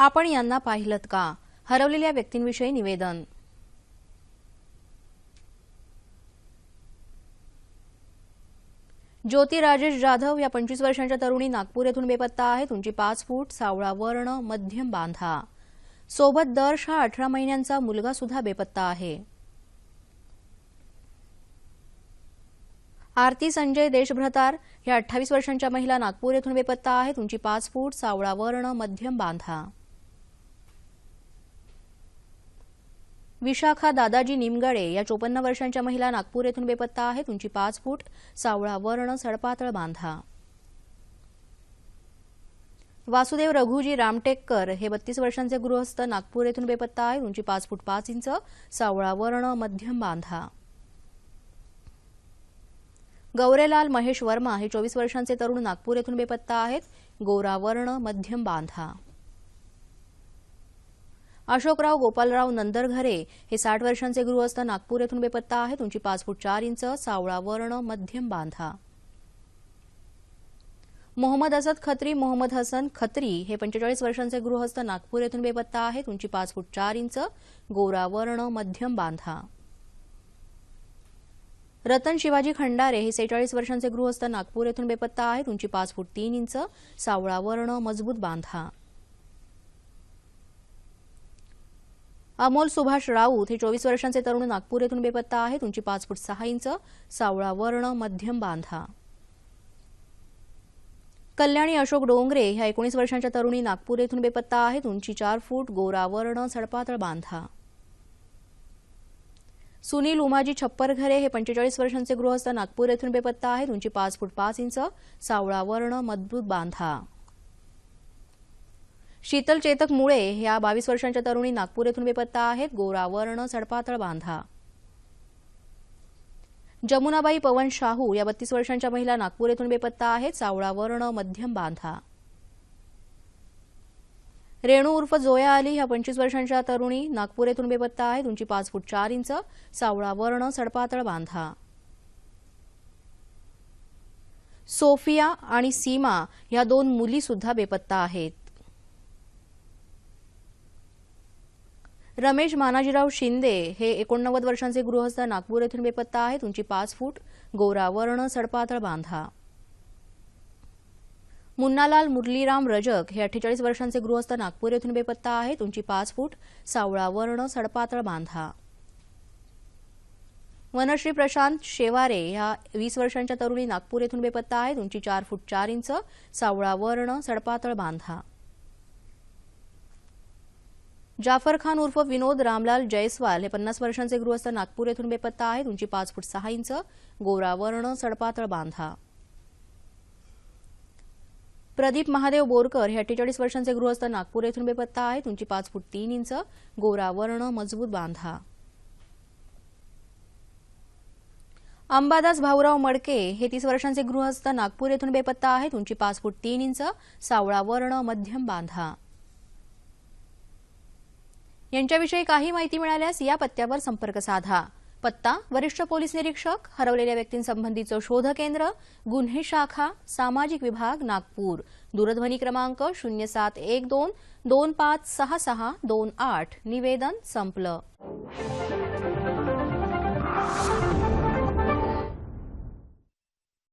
आपण यांना पाहिलत का? हरवलेल्या व्यक्तींविषयी निवेदन. ज्योती राजेश जाधव या 25 वर्षांच्या तरुणी नागपूर येथून बेपत्ता आहेत. उंची 5 फूट, सावळा वर्ण, मध्यम बांधा. सोबत दर्श हा 18 महिन्यांचा मुलगा सुद्धा बेपत्ता आहे. आरती संजय देशभ्रतार या 28 वर्षांच्या महिला नागपूर येथून बेपत्ता आहेत. उंची 5 फूट, सावळा वर्ण, मध्यम बांधा. विशाखा दादाजी निमगडे या 54 वर्षांच्या महिला नागपूर येथून बेपत्ता आहेत. उंची 5 फूट, सावळा वर्ण, सडपातळ बांधा. वासुदेव रघुजी रामटेककर हे 32 वर्षांचे गृहस्थ नागपूर येथून बेपत्ता आहेत. उंची 5 फूट 5 इंच, सावळा वर्ण, मध्यम बांधा. गौरेलाल महेश वर्मा हे 24 वर्षांचे तरुण नागपूर येथून बेपत्ता आहेत. गोरा वर्ण, मध्यम बांधा. अशोकराव गोपालराव नंदरघरे हे 60 वर्षांचे गृहस्थ नागपूर येथून बेपत्ता आहेत. उंची 5 फूट 4 इंच, सावळा वर्ण, मध्यम बांधा. मोहम्मद असद खत्री मोहम्मद हसन खत्री हे 45 वर्षांचे गृहस्थ नागपूर येथून बेपत्ता आहेत. उंची 5 फूट 4 इंच, गोरा वर्ण, मध्यम बांधा. रतन शिवाजी खंडारे हे 46 वर्षांचे गृहस्थ नागपूर येथून बेपत्ता आहेत. उंची 5 फूट 3 इंच, सावळा वर्ण, मजबूत बांधा. अमोल सुभाष राऊत हे 24 वर्षांचे तरुण नागपूर येथून बेपत्ता आहेत. उंची 5 फूट 6 इंच, सावळा वर्ण, मध्यम बांधा. कल्याणी अशोक डोंगरे ह्या 19 वर्षांच्या तरुणी नागपूर येथून बेपत्ता आहेत. उंची 4 फूट, गोरा वर्ण, सडपातळ बांधा. सुनील उमाजी छप्परघरे हे 45 वर्षांचे गृहस्थ नागपूर येथून बेपत्ता आहेत. उंची 5 फूट 5 इंच, सावळा वर्ण, मजबूत बांधा. शीतल चेतक मुळे ह्या 22 वर्षांच्या तरुणी नागपूर येथून बेपत्ता आहेत. गोरा वर्ण, सडपातळ बांधा. जमुनाबाई पवन शाहू या 32 वर्षांच्या महिला नागपूर येथून बेपत्ता आहेत. सावळा वर्ण, मध्यम बांधा. रेणू उर्फ जोया अली ह्या 25 वर्षांच्या तरुणी नागपूर येथून बेपत्ता आहेत. उंची 5 फूट 4 इंच, सावळा वर्ण, सडपातळ बांधा. सोफिया आणि सीमा ह्या 2 मुली सुद्धा बेपत्ता आहेत. रमेश मानाजीराव शिंदे हे 89 वर्षांचे गृहस्थ नागपूर येथून बेपत्ता आहेत. उंची 5 फूट, गोरा वर्ण, सडपातळ बांधा. मुन्नालाल मुरलीराम रजक हे 48 वर्षांचे गृहस्थ नागपूर येथून बेपत्ता आहेत. उंची 5 फूट, सावळा वर्ण, सडपातळ बांधा. वनश्री प्रशांत शेवारे ह्या 20 वर्षांच्या तरुणी नागपूर येथून बेपत्ता आहेत. उंची 4 फूट 4 इंच, सावळा वर्ण, सडपातळ बांधा. जाफर खान उर्फ विनोद रामलाल जयस्वाल हे 50 वर्षांचे गृहस्थ नागपूर येथून बेपत्ता आहेत. उंची 5 फूट 6 इंच, गोरा वर्ण, सडपातळ बांधा. प्रदीप महादेव बोरकर हे 48 वर्षांचे गृहस्थ नागपूर येथून बेपत्ता आहेत. उंची 5 फूट 3 इंच, गोरा वर्ण, मजबूत बांधा. अंबादास भाऊराव मडके हे 30 वर्षांचे गृहस्थ नागपूर येथून बेपत्ता आहेत. उंची 5 फूट 3 इंच, सावळा वर्ण, मध्यम बांधा. यांच्याविषयी काही माहिती मिळाल्यास या पत्त्यावर संपर्क साधा. पत्ता: वरिष्ठ पोलीस निरीक्षक, हरवलेल्या व्यक्तींसंबंधीचं शोध केंद्र, गुन्हे शाखा, सामाजिक विभाग, नागपूर. दूरध्वनी क्रमांक 0712 256628. निवेदन संपलं.